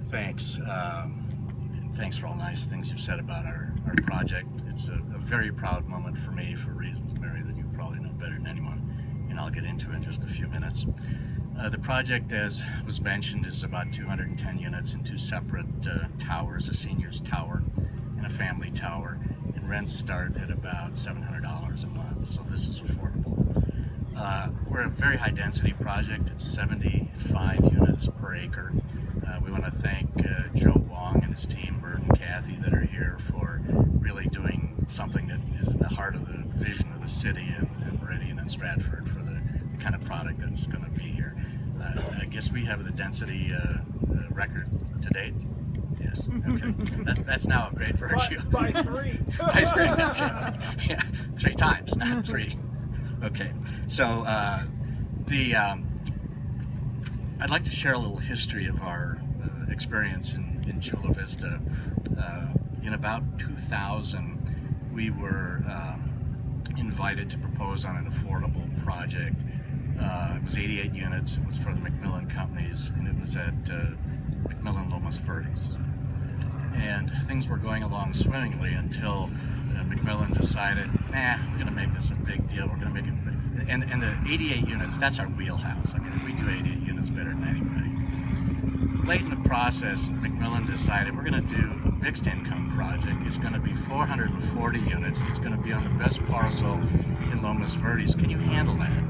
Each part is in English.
Thanks. Thanks for all nice things you've said about our project. It's a very proud moment for me for reasons, Mary, that you probably know better than anyone, and I'll get into in just a few minutes. The project, as was mentioned, is about 210 units in two separate towers, a seniors tower and a family tower, and rents start at about $700 a month, so this is affordable. We're a very high density project. It's 75 units per acre. We want to thank Joe Wong and his team, Bert and Kathy, that are here for really doing something that is in the heart of the vision of the city and Meridian and Stratford for the kind of product that's going to be here. I guess we have the density record to date. Yes. Okay. That's now a great virtue. By 3. By 3. Okay. Yeah, 3 times, not 3. Okay. So I'd like to share a little history of our experience in Chula Vista. In about 2000, we were invited to propose on an affordable project. It was 88 units. It was for the Macmillan companies, and it was at Macmillan Lomas Verdes. And things were going along swimmingly until Macmillan decided, nah, we're going to make this a big deal. We're going to make it, and the 88 units, that's our wheelhouse. I mean, we do 88 units better than anybody. Late in the process, Macmillan decided we're going to do a mixed income project. It's going to be 440 units. It's going to be on the best parcel in Lomas Verdes. Can you handle that?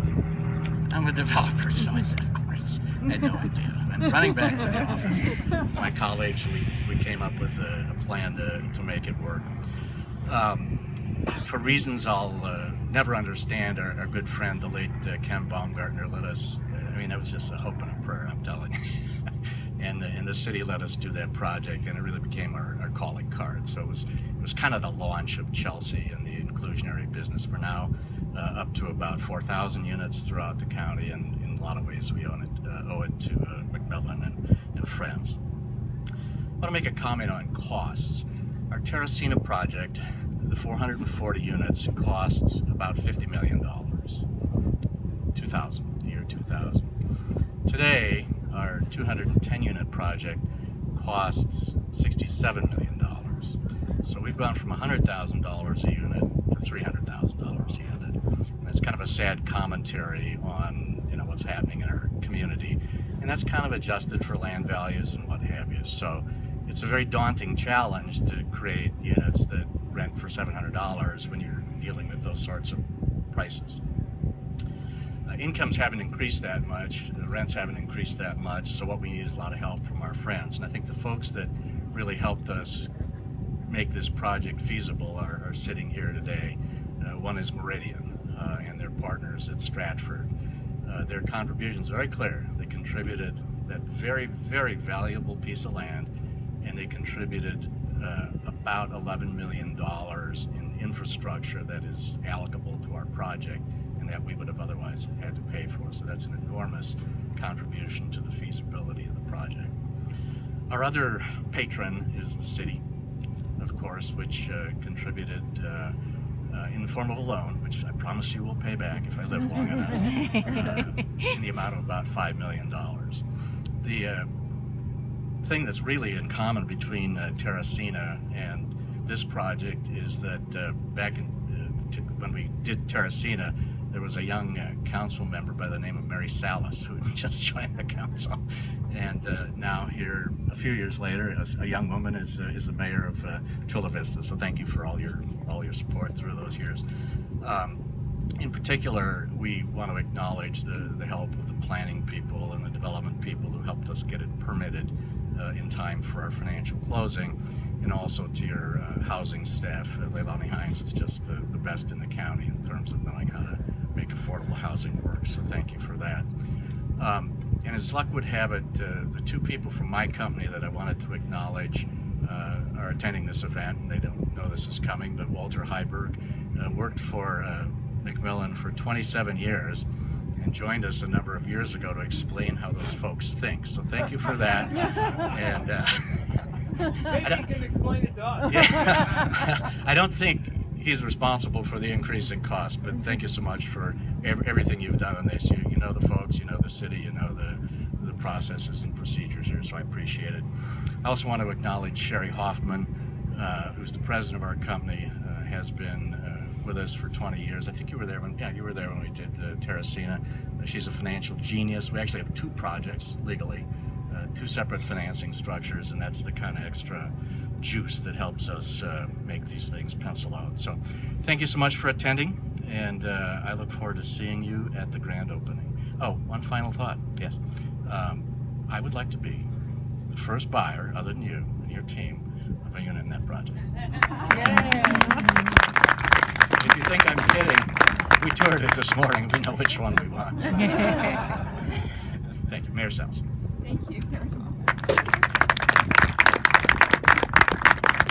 I'm a developer, so I said, of course. I had no idea. And running back to the office, my colleagues, we came up with a plan to make it work. For reasons I'll never understand, our good friend, the late Ken Baumgartner, let us, I mean, that was just a hope and a prayer, I'm telling you. And the city let us do that project, and it really became our calling card. So it was kind of the launch of Chelsea and the inclusionary business. We're now up to about 4,000 units throughout the county, and in a lot of ways we owe it to Macmillan and friends. I want to make a comment on costs. Our Teresina project, the 440 units, costs about $50 million. 2000, the year 2000. Today, our 210 unit project costs $67 million. So we've gone from $100,000 a unit to $300,000 a unit. And that's kind of a sad commentary on what's happening in our community. And that's kind of adjusted for land values and what have you. So it's a very daunting challenge to create units that rent for $700 when you're dealing with those sorts of prices. Incomes haven't increased that much, the rents haven't increased that much, so what we need is a lot of help from our friends. And I think the folks that really helped us make this project feasible are sitting here today. One is Meridian and their partners at Stratford. Their contributions are very clear. They contributed that very, very valuable piece of land, and they contributed about $11 million in infrastructure that is allocable to our project and that we would have otherwise had to pay for. So that's an enormous contribution to the feasibility of the project. Our other patron is the city, of course, which contributed in the form of a loan, which I promise you will pay back if I live long enough, in the amount of about $5 million. The thing that's really in common between Teresina and this project is that back in when we did Teresina, there was a young council member by the name of Mary Salas who just joined the council, and now here a few years later, a young woman is the mayor of Chula Vista. So thank you for all your support through those years. In particular, we want to acknowledge the help of the planning people and the development people who helped us get it permitted in time for our financial closing, and also to your housing staff. Leilani Hines is just the best in the county in terms of knowing how to make affordable housing work, so thank you for that. And as luck would have it, the two people from my company that I wanted to acknowledge are attending this event, and they don't know this is coming, but Walter Heiberg worked for Macmillan for 27 years and joined us a number of years ago to explain how those folks think. So thank you for that. And maybe you can explain it to us. Yeah. I don't think he's responsible for the increase in cost. But thank you so much for everything you've done on this. You know the folks, you know the city, you know the processes and procedures here, so I appreciate it. I also want to acknowledge Sherry Hoffman, who's the president of our company, has been with us for 20 years. I think you were there when, you were there when we did Terracina. She's a financial genius. We actually have 2 projects legally, 2 separate financing structures, and that's the kind of extra juice that helps us make these things pencil out. So thank you so much for attending, and I look forward to seeing you at the grand opening. Oh, one final thought. Yes. I would like to be the first buyer, other than you and your team, of a unit in that project. If you think I'm kidding, we toured it this morning. We know which one we want. Thank you. Mayor Sells.